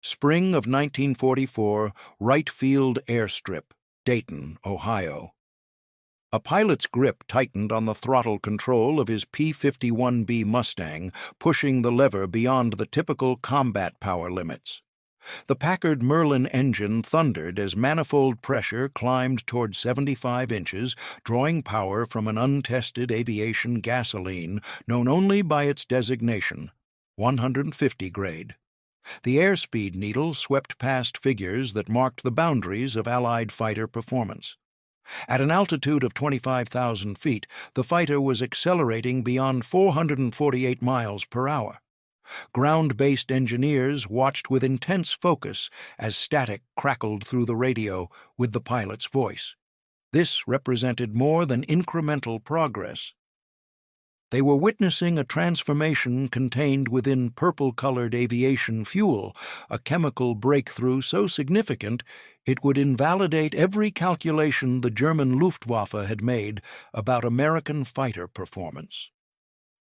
Spring of 1944, Wright Field Airstrip, Dayton, Ohio. A pilot's grip tightened on the throttle control of his P-51B Mustang, pushing the lever beyond the typical combat power limits. The Packard Merlin engine thundered as manifold pressure climbed toward 75 inches, drawing power from an untested aviation gasoline known only by its designation, 150 grade. The airspeed needle swept past figures that marked the boundaries of Allied fighter performance. At an altitude of 25,000 feet, the fighter was accelerating beyond 448 miles per hour. Ground-based engineers watched with intense focus as static crackled through the radio with the pilot's voice. This represented more than incremental progress. They were witnessing a transformation contained within purple-colored aviation fuel, a chemical breakthrough so significant it would invalidate every calculation the German Luftwaffe had made about American fighter performance.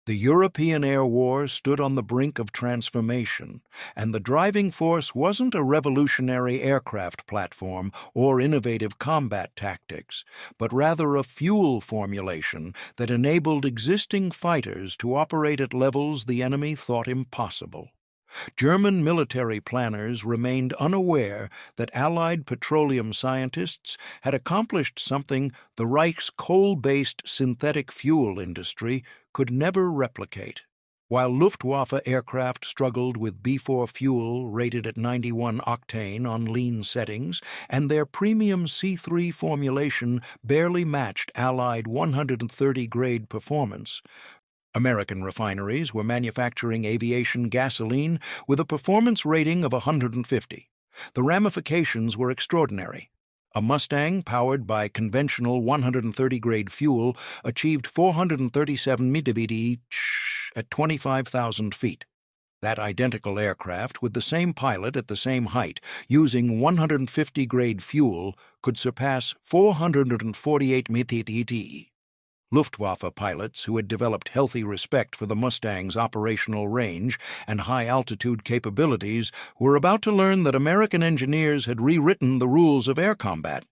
The European air war stood on the brink of transformation, and the driving force wasn't a revolutionary aircraft platform or innovative combat tactics, but rather a fuel formulation that enabled existing fighters to operate at levels the enemy thought impossible. German military planners remained unaware that Allied petroleum scientists had accomplished something the Reich's coal-based synthetic fuel industry could never replicate. While Luftwaffe aircraft struggled with B-4 fuel rated at 91 octane on lean settings, and their premium C3 formulation barely matched Allied 130-grade performance, American refineries were manufacturing aviation gasoline with a performance rating of 150. The ramifications were extraordinary. A Mustang powered by conventional 130-grade fuel achieved 437 mph at 25,000 feet. That identical aircraft, with the same pilot at the same height, using 150-grade fuel, could surpass 448 mph. Luftwaffe pilots who had developed healthy respect for the Mustang's operational range and high-altitude capabilities were about to learn that American engineers had rewritten the rules of air combat.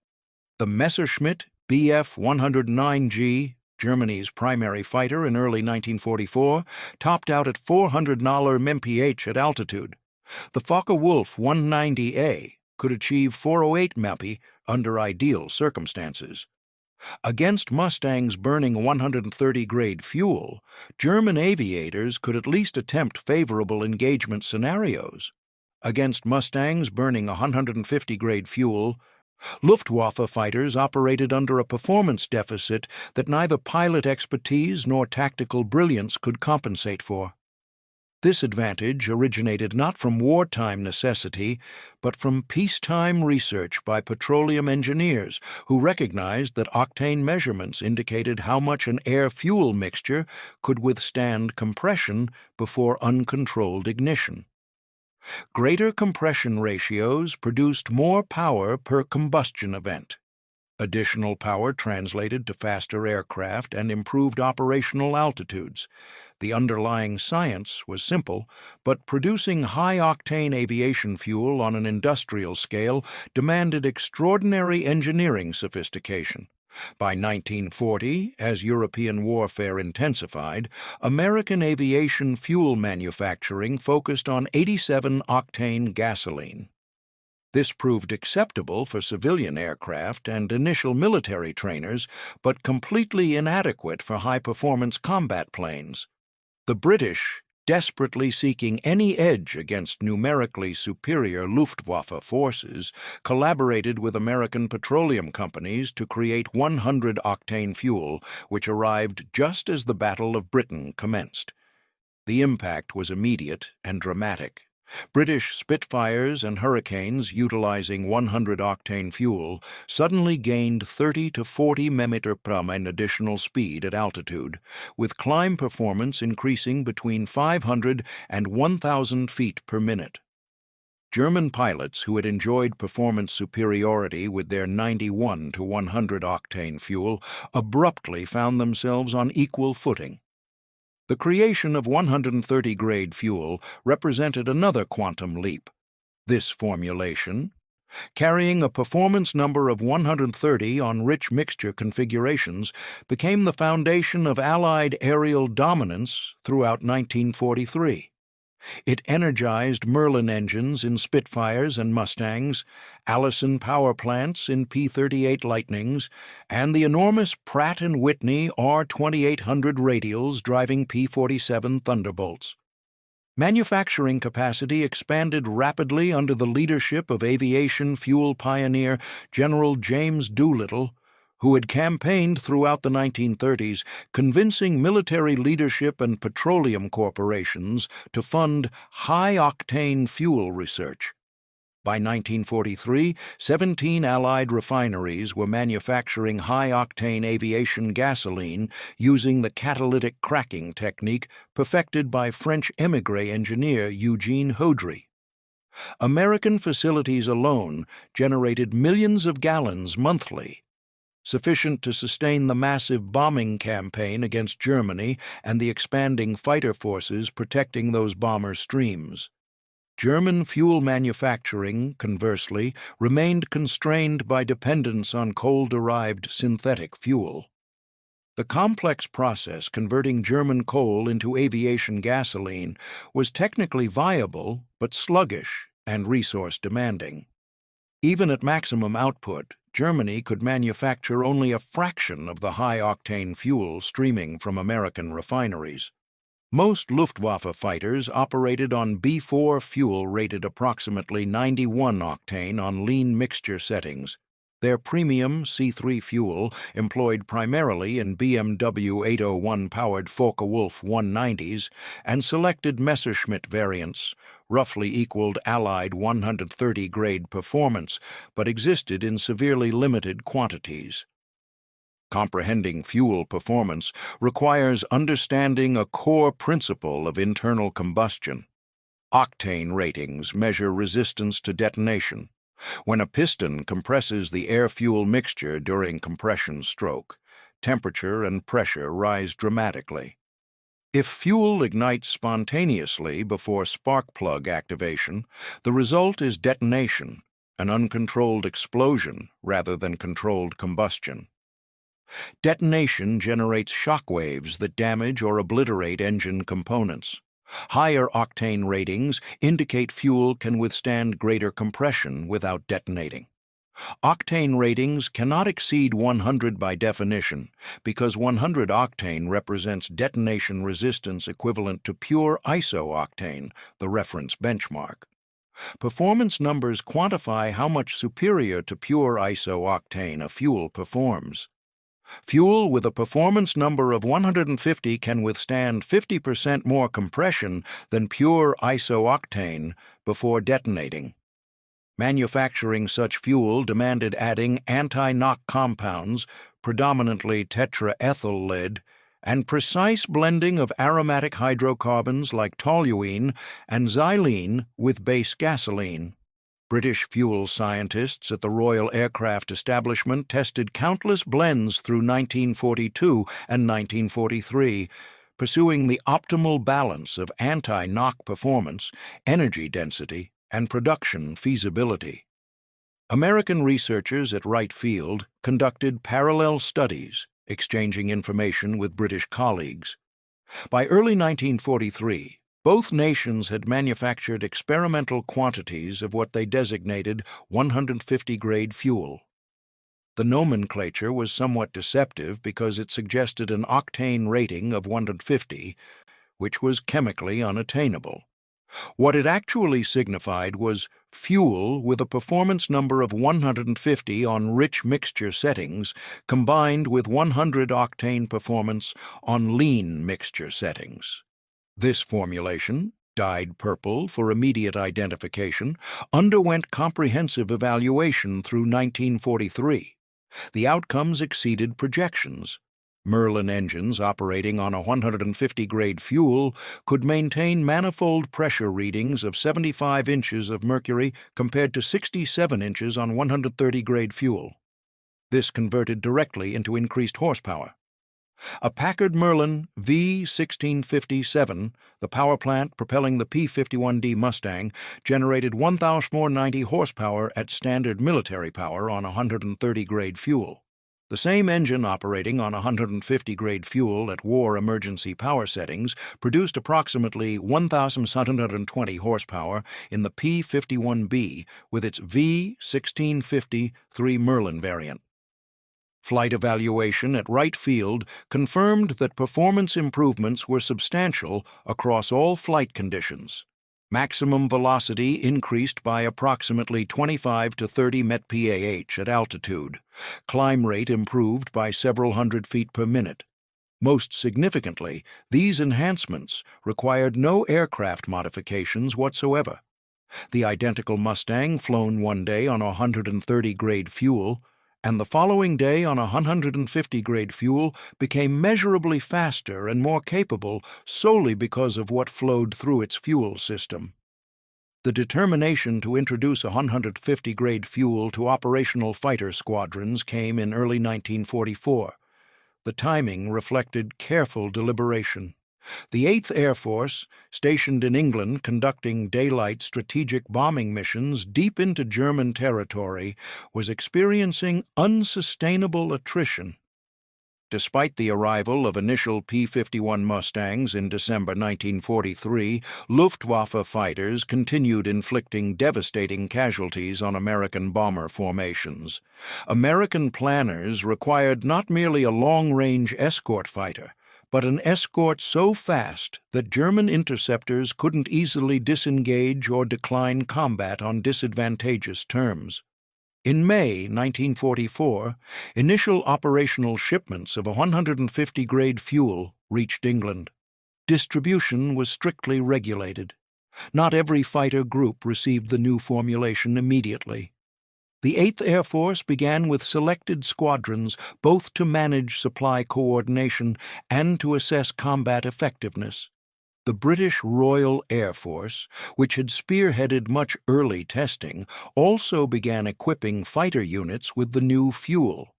The Messerschmitt Bf-109s, Germany's primary fighter in early 1944, topped out at 400 mph at altitude. The Focke-Wulf 190A could achieve 408 mph under ideal circumstances. Against Mustangs burning 130-grade fuel, German aviators could at least attempt favorable engagement scenarios. Against Mustangs burning 150-grade fuel, Luftwaffe fighters operated under a performance deficit that neither pilot expertise nor tactical brilliance could compensate for. This advantage originated not from wartime necessity, but from peacetime research by petroleum engineers who recognized that octane measurements indicated how much an air-fuel mixture could withstand compression before uncontrolled ignition. Greater compression ratios produced more power per combustion event. Additional power translated to faster aircraft and improved operational altitudes. The underlying science was simple, but producing high-octane aviation fuel on an industrial scale demanded extraordinary engineering sophistication. By 1940, as European warfare intensified, American aviation fuel manufacturing focused on 87-octane gasoline. This proved acceptable for civilian aircraft and initial military trainers, but completely inadequate for high-performance combat planes. The British, desperately seeking any edge against numerically superior Luftwaffe forces, collaborated with American petroleum companies to create 100-octane fuel, which arrived just as the Battle of Britain commenced. The impact was immediate and dramatic. British Spitfires and Hurricanes utilizing 100-octane fuel suddenly gained 30 to 40 mph in additional speed at altitude, with climb performance increasing between 500 and 1,000 feet per minute. German pilots who had enjoyed performance superiority with their 91 to 100-octane fuel abruptly found themselves on equal footing. The creation of 130-grade fuel represented another quantum leap. This formulation, carrying a performance number of 130 on rich mixture configurations, became the foundation of Allied aerial dominance throughout 1943. It energized Merlin engines in Spitfires and Mustangs, Allison power plants in P-38 Lightnings, and the enormous Pratt & Whitney R-2800 radials driving P-47 Thunderbolts. Manufacturing capacity expanded rapidly under the leadership of aviation fuel pioneer General James Doolittle, who had campaigned throughout the 1930s, convincing military leadership and petroleum corporations to fund high-octane fuel research. By 1943, 17 Allied refineries were manufacturing high-octane aviation gasoline using the catalytic cracking technique perfected by French émigré engineer Eugene Hodry. American facilities alone generated millions of gallons monthly, sufficient to sustain the massive bombing campaign against Germany and the expanding fighter forces protecting those bomber streams. German fuel manufacturing, conversely, remained constrained by dependence on coal-derived synthetic fuel. The complex process converting German coal into aviation gasoline was technically viable but sluggish and resource-demanding. Even at maximum output, Germany could manufacture only a fraction of the high-octane fuel streaming from American refineries. Most Luftwaffe fighters operated on B-4 fuel rated approximately 91 octane on lean mixture settings. Their premium C3 fuel, employed primarily in BMW 801-powered Focke-Wulf 190s and selected Messerschmitt variants, roughly equaled Allied 130-grade performance, but existed in severely limited quantities. Comprehending fuel performance requires understanding a core principle of internal combustion. Octane ratings measure resistance to detonation. When a piston compresses the air-fuel mixture during compression stroke, temperature and pressure rise dramatically. If fuel ignites spontaneously before spark plug activation, the result is detonation, an uncontrolled explosion rather than controlled combustion. Detonation generates shock waves that damage or obliterate engine components. Higher octane ratings indicate fuel can withstand greater compression without detonating. Octane ratings cannot exceed 100 by definition, because 100 octane represents detonation resistance equivalent to pure isooctane, the reference benchmark. Performance numbers quantify how much superior to pure isooctane a fuel performs. Fuel with a performance number of 150 can withstand 50% more compression than pure isooctane before detonating. Manufacturing such fuel demanded adding anti-knock compounds, predominantly tetraethyl lead, and precise blending of aromatic hydrocarbons like toluene and xylene with base gasoline. British fuel scientists at the Royal Aircraft Establishment tested countless blends through 1942 and 1943, pursuing the optimal balance of anti-knock performance, energy density, and production feasibility. American researchers at Wright Field conducted parallel studies, exchanging information with British colleagues. By early 1943, both nations had manufactured experimental quantities of what they designated 150-grade fuel. The nomenclature was somewhat deceptive because it suggested an octane rating of 150, which was chemically unattainable. What it actually signified was fuel with a performance number of 150 on rich mixture settings combined with 100 octane performance on lean mixture settings. This formulation, dyed purple for immediate identification, underwent comprehensive evaluation through 1943. The outcomes exceeded projections. Merlin engines operating on a 150-grade fuel could maintain manifold pressure readings of 75 inches of mercury compared to 67 inches on 130-grade fuel. This converted directly into increased horsepower. A Packard Merlin V-1657, the power plant propelling the P-51D Mustang, generated 1,490 horsepower at standard military power on 130-grade fuel. The same engine operating on 150-grade fuel at war emergency power settings produced approximately 1,720 horsepower in the P-51B with its V-1650-3 Merlin variant. Flight evaluation at Wright Field confirmed that performance improvements were substantial across all flight conditions. Maximum velocity increased by approximately 25 to 30 mph at altitude. Climb rate improved by several hundred feet per minute. Most significantly, these enhancements required no aircraft modifications whatsoever. The identical Mustang flown one day on 130-grade fuel, and the following day on 150-grade fuel became measurably faster and more capable solely because of what flowed through its fuel system. The determination to introduce 150-grade fuel to operational fighter squadrons came in early 1944. The timing reflected careful deliberation. The 8th Air Force, stationed in England conducting daylight strategic bombing missions deep into German territory, was experiencing unsustainable attrition. Despite the arrival of initial P-51 Mustangs in December 1943, Luftwaffe fighters continued inflicting devastating casualties on American bomber formations. American planners required not merely a long-range escort fighter, but an escort so fast that German interceptors couldn't easily disengage or decline combat on disadvantageous terms. In May 1944, initial operational shipments of 150-grade fuel reached England. Distribution was strictly regulated. Not every fighter group received the new formulation immediately. The 8th Air Force began with selected squadrons both to manage supply coordination and to assess combat effectiveness. The British Royal Air Force, which had spearheaded much early testing, also began equipping fighter units with the new fuel.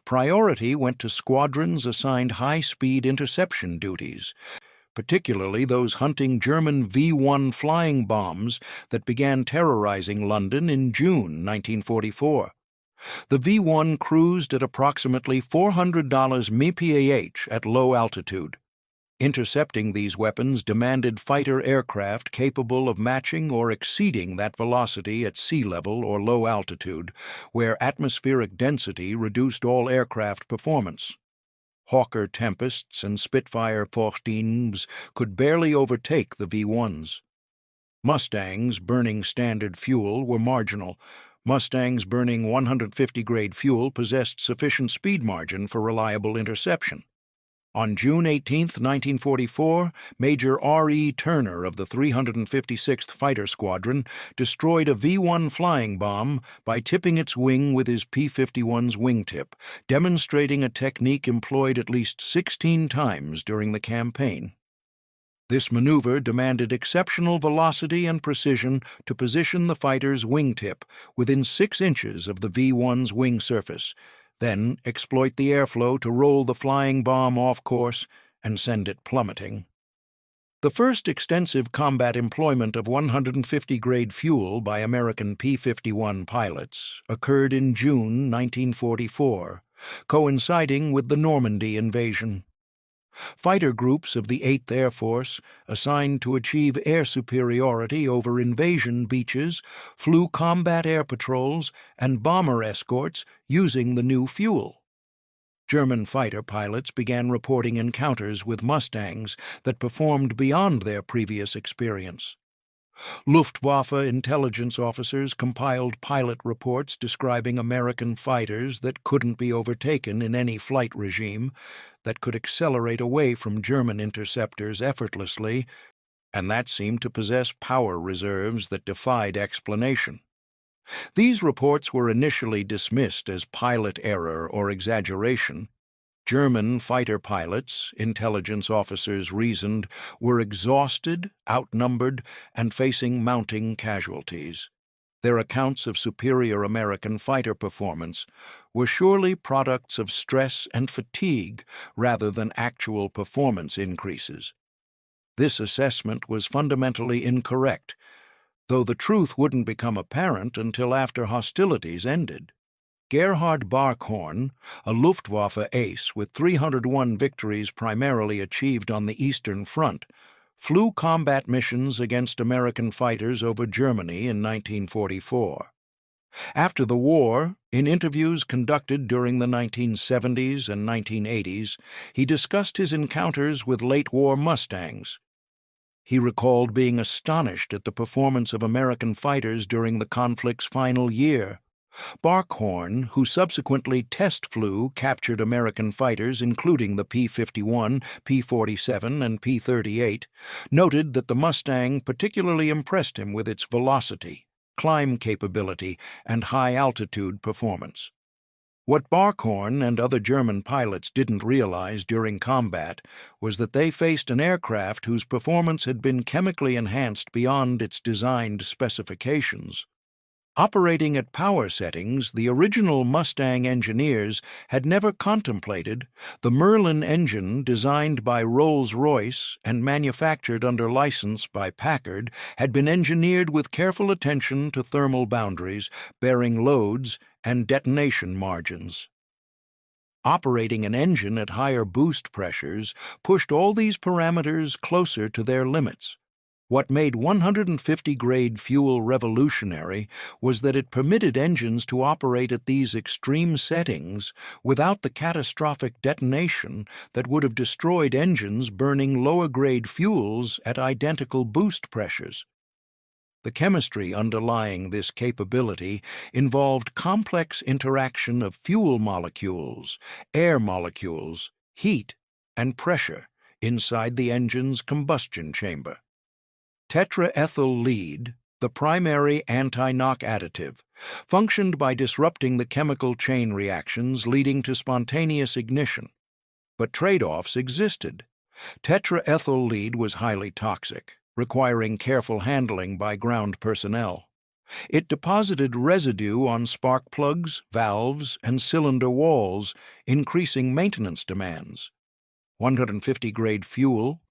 Priority went to squadrons assigned high-speed interception duties, particularly those hunting German V-1 flying bombs that began terrorizing London in June 1944. The V-1 cruised at approximately $400 mph at low altitude. Intercepting these weapons demanded fighter aircraft capable of matching or exceeding that velocity at sea level or low altitude, where atmospheric density reduced all aircraft performance. Hawker Tempests and Spitfire P-51s could barely overtake the V-1s. Mustangs burning standard fuel were marginal. Mustangs burning 150-grade fuel possessed sufficient speed margin for reliable interception. On June 18, 1944, Major R.E. Turner of the 356th Fighter Squadron destroyed a V-1 flying bomb by tipping its wing with his P-51's wingtip, demonstrating a technique employed at least 16 times during the campaign. This maneuver demanded exceptional velocity and precision to position the fighter's wingtip within 6 inches of the V-1's wing surface, then exploit the airflow to roll the flying bomb off course and send it plummeting. The first extensive combat employment of 150-grade fuel by American P-51 pilots occurred in June 1944, coinciding with the Normandy invasion. Fighter groups of the 8th Air Force, assigned to achieve air superiority over invasion beaches, flew combat air patrols and bomber escorts using the new fuel. German fighter pilots began reporting encounters with Mustangs that performed beyond their previous experience. Luftwaffe intelligence officers compiled pilot reports describing American fighters that couldn't be overtaken in any flight regime, that could accelerate away from German interceptors effortlessly, and that seemed to possess power reserves that defied explanation. These reports were initially dismissed as pilot error or exaggeration. German fighter pilots, intelligence officers reasoned, were exhausted, outnumbered, and facing mounting casualties. Their accounts of superior American fighter performance were surely products of stress and fatigue rather than actual performance increases. This assessment was fundamentally incorrect, though the truth wouldn't become apparent until after hostilities ended. Gerhard Barkhorn, a Luftwaffe ace with 301 victories primarily achieved on the Eastern Front, flew combat missions against American fighters over Germany in 1944. After the war, in interviews conducted during the 1970s and 1980s, he discussed his encounters with late-war Mustangs. He recalled being astonished at the performance of American fighters during the conflict's final year. Barkhorn, who subsequently test flew captured American fighters including the P-51, P-47, and P-38, noted that the Mustang particularly impressed him with its velocity, climb capability, and high-altitude performance. What Barkhorn and other German pilots didn't realize during combat was that they faced an aircraft whose performance had been chemically enhanced beyond its designed specifications. Operating at power settings the original Mustang engineers had never contemplated, the Merlin engine designed by Rolls-Royce and manufactured under license by Packard had been engineered with careful attention to thermal boundaries, bearing loads, and detonation margins. Operating an engine at higher boost pressures pushed all these parameters closer to their limits. What made 150-grade fuel revolutionary was that it permitted engines to operate at these extreme settings without the catastrophic detonation that would have destroyed engines burning lower-grade fuels at identical boost pressures. The chemistry underlying this capability involved complex interaction of fuel molecules, air molecules, heat, and pressure inside the engine's combustion chamber. Tetraethyl lead, the primary anti-knock additive, functioned by disrupting the chemical chain reactions leading to spontaneous ignition. But trade-offs existed. Tetraethyl lead was highly toxic, requiring careful handling by ground personnel. It deposited residue on spark plugs, valves, and cylinder walls, increasing maintenance demands. 150-grade fuel,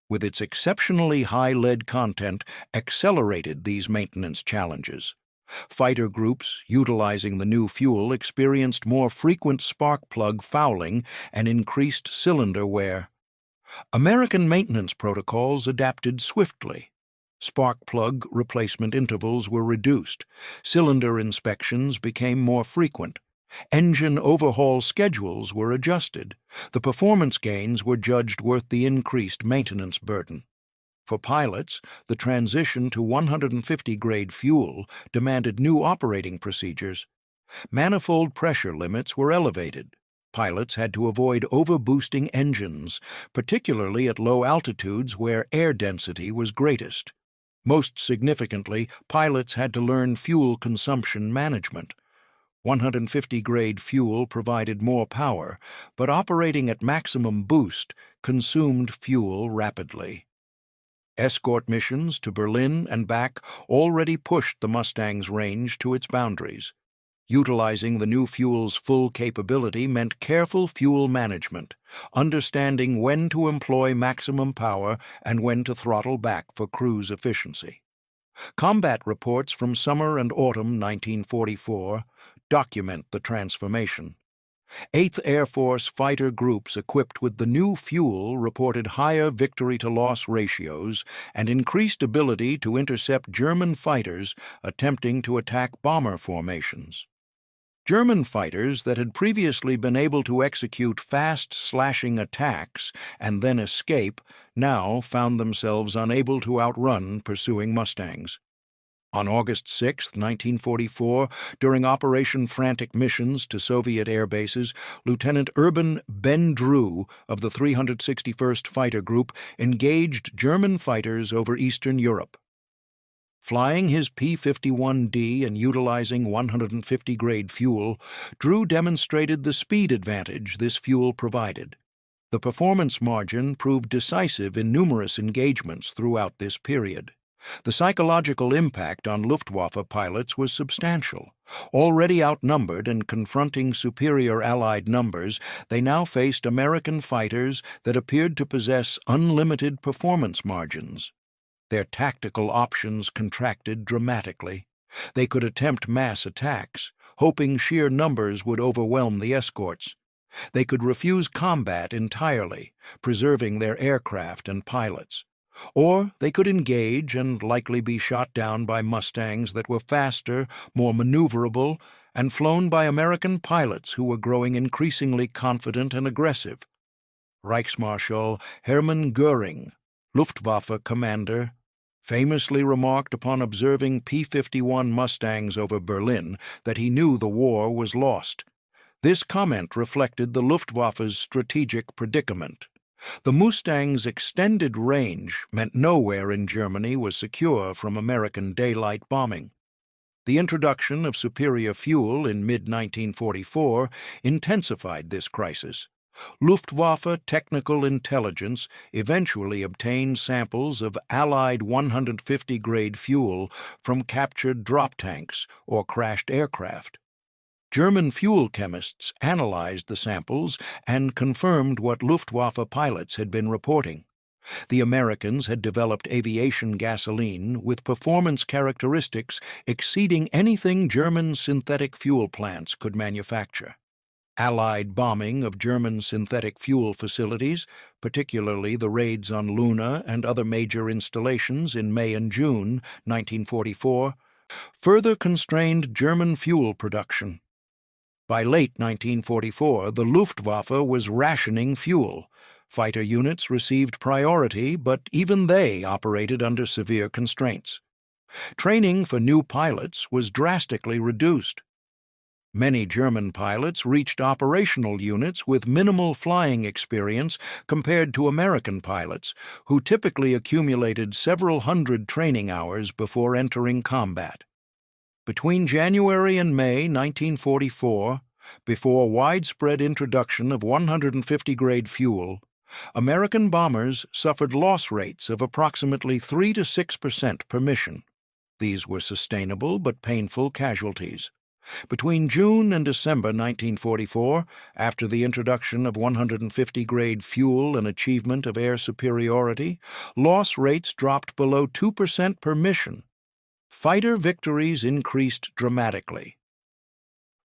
with its exceptionally high lead content, accelerated these maintenance challenges. Fighter groups utilizing the new fuel experienced more frequent spark plug fouling and increased cylinder wear. American maintenance protocols adapted swiftly. Spark plug replacement intervals were reduced, cylinder inspections became more frequent, engine overhaul schedules were adjusted, the performance gains were judged worth the increased maintenance burden. For pilots, the transition to 150-grade fuel demanded new operating procedures. Manifold pressure limits were elevated. Pilots had to avoid overboosting engines, particularly at low altitudes where air density was greatest. Most significantly, pilots had to learn fuel consumption management. 150-grade fuel provided more power, but operating at maximum boost consumed fuel rapidly. Escort missions to Berlin and back already pushed the Mustang's range to its boundaries. Utilizing the new fuel's full capability meant careful fuel management, understanding when to employ maximum power and when to throttle back for cruise efficiency. Combat reports from summer and autumn 1944 document the transformation. 8th Air Force fighter groups equipped with the new fuel reported higher victory-to-loss ratios and increased ability to intercept German fighters attempting to attack bomber formations. German fighters that had previously been able to execute fast, slashing attacks and then escape now found themselves unable to outrun pursuing Mustangs. On August 6, 1944, during Operation Frantic missions to Soviet air bases, Lieutenant Urban Ben Drew of the 361st Fighter Group engaged German fighters over Eastern Europe. Flying his P-51D and utilizing 150-grade fuel, Drew demonstrated the speed advantage this fuel provided. The performance margin proved decisive in numerous engagements throughout this period. The psychological impact on Luftwaffe pilots was substantial. Already outnumbered and confronting superior Allied numbers, they now faced American fighters that appeared to possess unlimited performance margins. Their tactical options contracted dramatically. They could attempt mass attacks, hoping sheer numbers would overwhelm the escorts. They could refuse combat entirely, preserving their aircraft and pilots. Or they could engage and likely be shot down by Mustangs that were faster, more maneuverable, and flown by American pilots who were growing increasingly confident and aggressive. Reichsmarschall Hermann Göring, Luftwaffe commander, famously remarked upon observing P-51 Mustangs over Berlin that he knew the war was lost. This comment reflected the Luftwaffe's strategic predicament. The Mustang's extended range meant nowhere in Germany was secure from American daylight bombing. The introduction of superior fuel in mid-1944 intensified this crisis. Luftwaffe technical intelligence eventually obtained samples of Allied 150-grade fuel from captured drop tanks or crashed aircraft. German fuel chemists analyzed the samples and confirmed what Luftwaffe pilots had been reporting. The Americans had developed aviation gasoline with performance characteristics exceeding anything German synthetic fuel plants could manufacture. Allied bombing of German synthetic fuel facilities, particularly the raids on Luna and other major installations in May and June 1944, further constrained German fuel production. By late 1944, the Luftwaffe was rationing fuel. Fighter units received priority, but even they operated under severe constraints. Training for new pilots was drastically reduced. Many German pilots reached operational units with minimal flying experience compared to American pilots, who typically accumulated several hundred training hours before entering combat. Between January and May 1944, before widespread introduction of 150-grade fuel, American bombers suffered loss rates of approximately 3 to 6% per mission. These were sustainable but painful casualties. Between June and December 1944, after the introduction of 150-grade fuel and achievement of air superiority, loss rates dropped below 2% per mission. Fighter victories increased dramatically.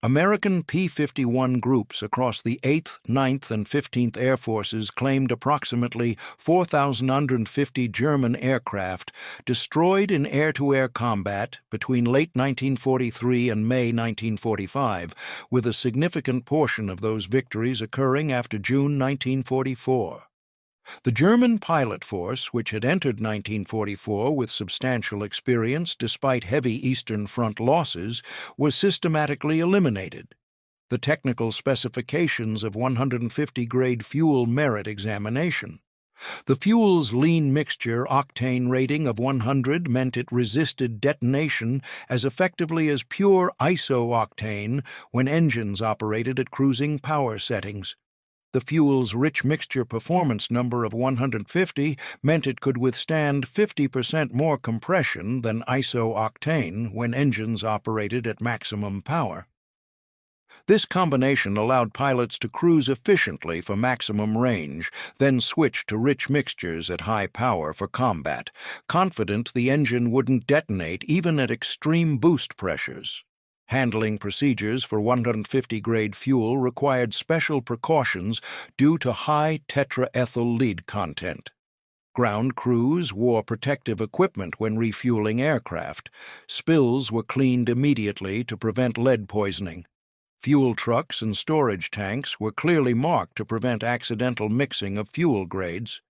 American P-51 groups across the 8th, 9th, and 15th Air Forces claimed approximately 4,150 German aircraft destroyed in air-to-air combat between late 1943 and May 1945, with a significant portion of those victories occurring after June 1944. The German pilot force, which had entered 1944 with substantial experience despite heavy Eastern Front losses, was systematically eliminated. The technical specifications of 150-grade fuel merit examination. The fuel's lean mixture octane rating of 100 meant it resisted detonation as effectively as pure iso-octane when engines operated at cruising power settings. The fuel's rich mixture performance number of 150 meant it could withstand 50% more compression than iso-octane when engines operated at maximum power. This combination allowed pilots to cruise efficiently for maximum range, then switch to rich mixtures at high power for combat, confident the engine wouldn't detonate even at extreme boost pressures. Handling procedures for 150-grade fuel required special precautions due to high tetraethyl lead content. Ground crews wore protective equipment when refueling aircraft. Spills were cleaned immediately to prevent lead poisoning. Fuel trucks and storage tanks were clearly marked to prevent accidental mixing of fuel grades.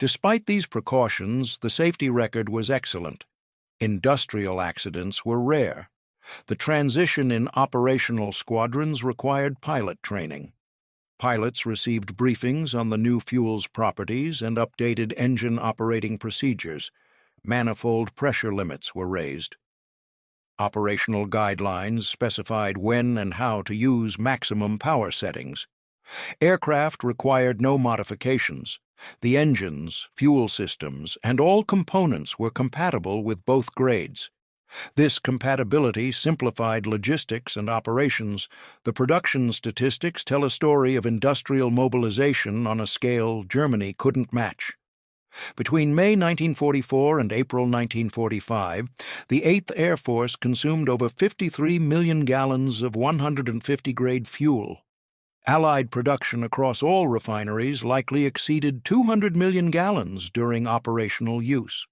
Despite these precautions, the safety record was excellent. Industrial accidents were rare. The transition in operational squadrons required pilot training. Pilots received briefings on the new fuel's properties and updated engine operating procedures. Manifold pressure limits were raised. Operational guidelines specified when and how to use maximum power settings. Aircraft required no modifications. The engines, fuel systems, and all components were compatible with both grades. This compatibility simplified logistics and operations. The production statistics tell a story of industrial mobilization on a scale Germany couldn't match. Between May 1944 and April 1945, the 8th Air Force consumed over 53 million gallons of 150-grade fuel. Allied production across all refineries likely exceeded 200 million gallons during operational use.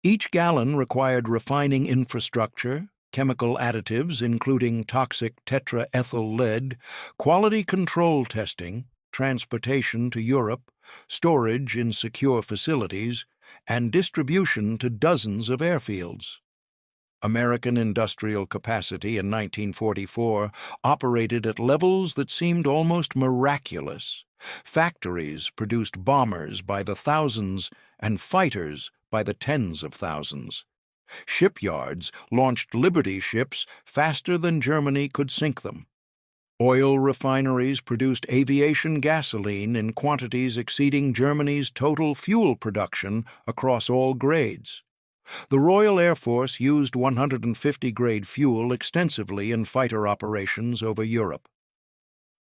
Each gallon required refining infrastructure, chemical additives including toxic tetraethyl lead, quality control testing, transportation to Europe, storage in secure facilities, and distribution to dozens of airfields. American industrial capacity in 1944 operated at levels that seemed almost miraculous. Factories produced bombers by the thousands and fighters by the tens of thousands. Shipyards launched Liberty ships faster than Germany could sink them. Oil refineries produced aviation gasoline in quantities exceeding Germany's total fuel production across all grades. The Royal Air Force used 150-grade fuel extensively in fighter operations over Europe.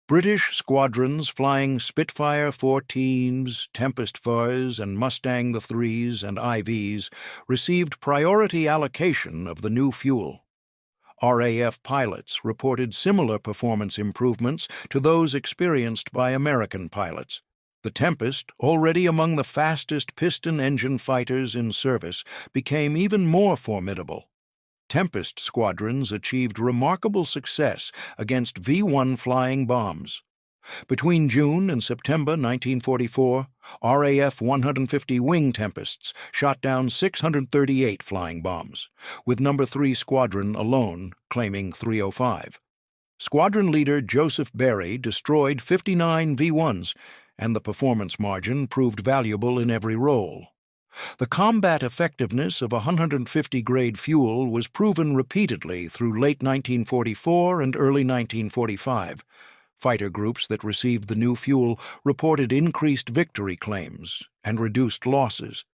British squadrons flying Spitfire 14s, Tempest 4s, and Mustang the 3s and IVs received priority allocation of the new fuel. RAF pilots reported similar performance improvements to those experienced by American pilots. The Tempest, already among the fastest piston-engine fighters in service, became even more formidable. Tempest squadrons achieved remarkable success against V-1 flying bombs. Between June and September 1944, RAF 150 wing Tempests shot down 638 flying bombs, with No. 3 Squadron alone claiming 305. Squadron leader Joseph Berry destroyed 59 V-1s, and the performance margin proved valuable in every role. The combat effectiveness of 150-grade fuel was proven repeatedly through late 1944 and early 1945. Fighter groups that received the new fuel reported increased victory claims and reduced losses.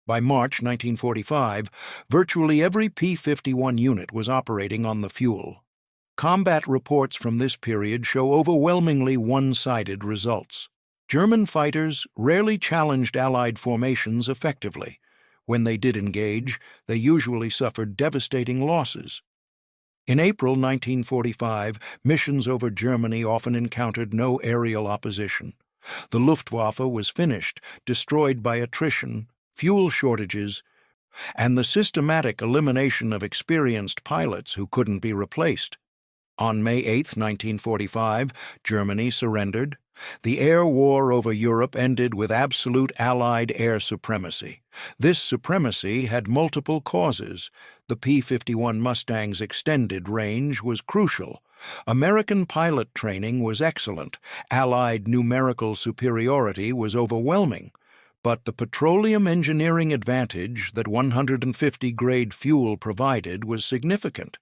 By March 1945, virtually every P-51 unit was operating on the fuel. Combat reports from this period show overwhelmingly one-sided results. German fighters rarely challenged Allied formations effectively. When they did engage, they usually suffered devastating losses. In April 1945, missions over Germany often encountered no aerial opposition. The Luftwaffe was finished, destroyed by attrition, fuel shortages, and the systematic elimination of experienced pilots who couldn't be replaced. On May 8, 1945, Germany surrendered. The air war over Europe ended with absolute Allied air supremacy. This supremacy had multiple causes. The P-51 Mustang's extended range was crucial. American pilot training was excellent. Allied numerical superiority was overwhelming. But the petroleum engineering advantage that 150-grade fuel provided was significant.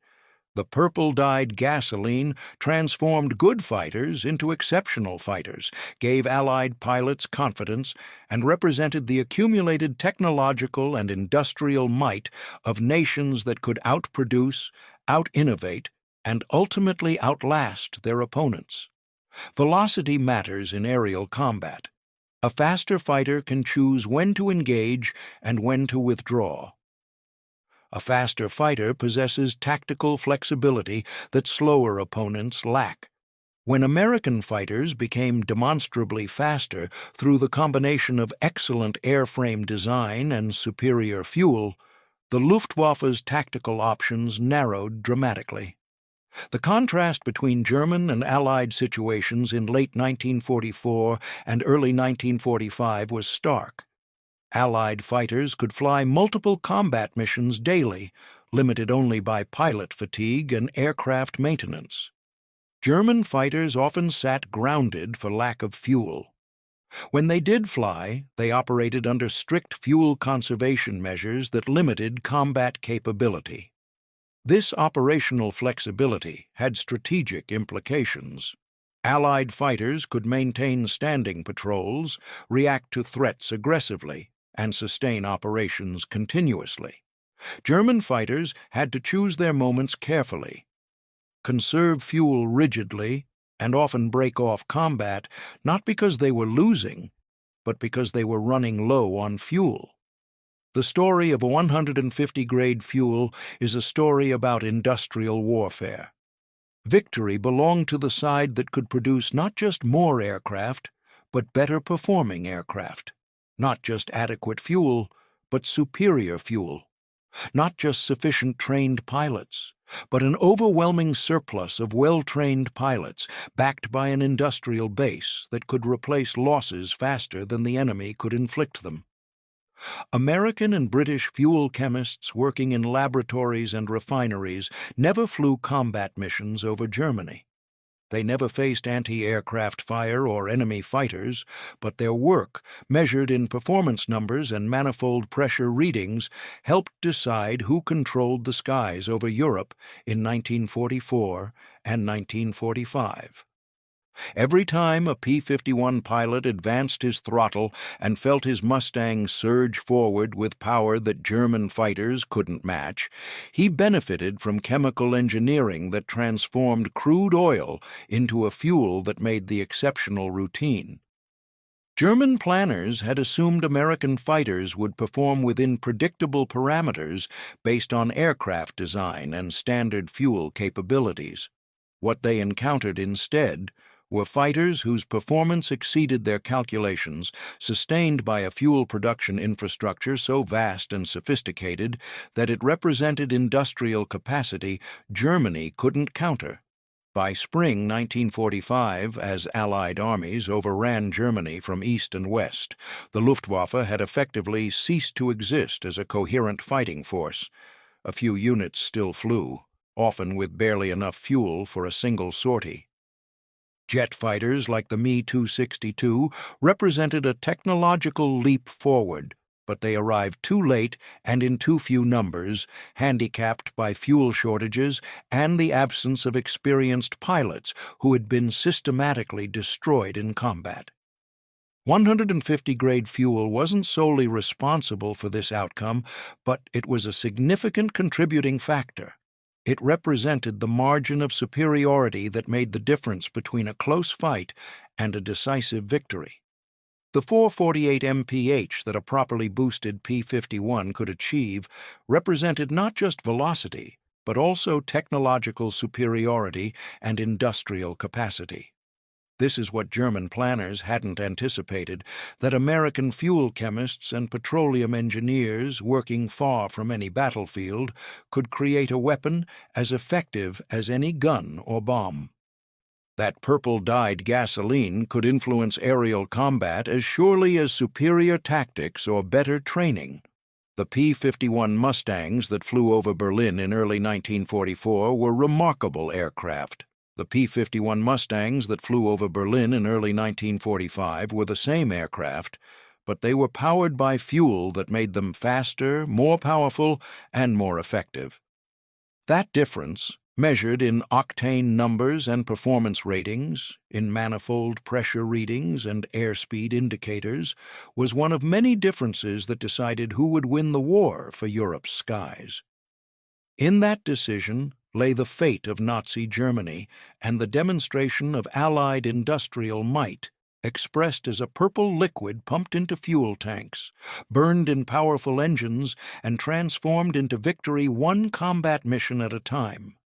The purple-dyed gasoline transformed good fighters into exceptional fighters, gave Allied pilots confidence, and represented the accumulated technological and industrial might of nations that could outproduce, out-innovate, and ultimately outlast their opponents. Velocity matters in aerial combat. A faster fighter can choose when to engage and when to withdraw. A faster fighter possesses tactical flexibility that slower opponents lack. When American fighters became demonstrably faster through the combination of excellent airframe design and superior fuel, the Luftwaffe's tactical options narrowed dramatically. The contrast between German and Allied situations in late 1944 and early 1945 was stark. Allied fighters could fly multiple combat missions daily, limited only by pilot fatigue and aircraft maintenance. German fighters often sat grounded for lack of fuel. When they did fly, they operated under strict fuel conservation measures that limited combat capability. This operational flexibility had strategic implications. Allied fighters could maintain standing patrols, react to threats aggressively, and sustain operations continuously. German fighters had to choose their moments carefully, conserve fuel rigidly, and often break off combat, not because they were losing, but because they were running low on fuel. The story of 150-grade fuel is a story about industrial warfare. Victory belonged to the side that could produce not just more aircraft, but better performing aircraft. Not just adequate fuel, but superior fuel. Not just sufficient trained pilots, but an overwhelming surplus of well-trained pilots backed by an industrial base that could replace losses faster than the enemy could inflict them. American and British fuel chemists working in laboratories and refineries never flew combat missions over Germany. They never faced anti-aircraft fire or enemy fighters, but their work, measured in performance numbers and manifold pressure readings, helped decide who controlled the skies over Europe in 1944 and 1945. Every time a P-51 pilot advanced his throttle and felt his Mustang surge forward with power that German fighters couldn't match, he benefited from chemical engineering that transformed crude oil into a fuel that made the exceptional routine. German planners had assumed American fighters would perform within predictable parameters based on aircraft design and standard fuel capabilities. What they encountered instead were fighters whose performance exceeded their calculations, sustained by a fuel production infrastructure so vast and sophisticated that it represented industrial capacity Germany couldn't counter. By spring 1945, as Allied armies overran Germany from east and west, the Luftwaffe had effectively ceased to exist as a coherent fighting force. A few units still flew, often with barely enough fuel for a single sortie. Jet fighters like the Me-262 represented a technological leap forward, but they arrived too late and in too few numbers, handicapped by fuel shortages and the absence of experienced pilots who had been systematically destroyed in combat. 150-grade fuel wasn't solely responsible for this outcome, but it was a significant contributing factor. It represented the margin of superiority that made the difference between a close fight and a decisive victory. The 448 mph that a properly boosted P-51 could achieve represented not just velocity, but also technological superiority and industrial capacity. This is what German planners hadn't anticipated, that American fuel chemists and petroleum engineers, working far from any battlefield, could create a weapon as effective as any gun or bomb. That purple-dyed gasoline could influence aerial combat as surely as superior tactics or better training. The P-51 Mustangs that flew over Berlin in early 1944 were remarkable aircraft. The P-51 Mustangs that flew over Berlin in early 1945 were the same aircraft, but they were powered by fuel that made them faster, more powerful, and more effective. That difference, measured in octane numbers and performance ratings, in manifold pressure readings and airspeed indicators, was one of many differences that decided who would win the war for Europe's skies. In that decision lay the fate of Nazi Germany and the demonstration of Allied industrial might, expressed as a purple liquid pumped into fuel tanks, burned in powerful engines, and transformed into victory one combat mission at a time.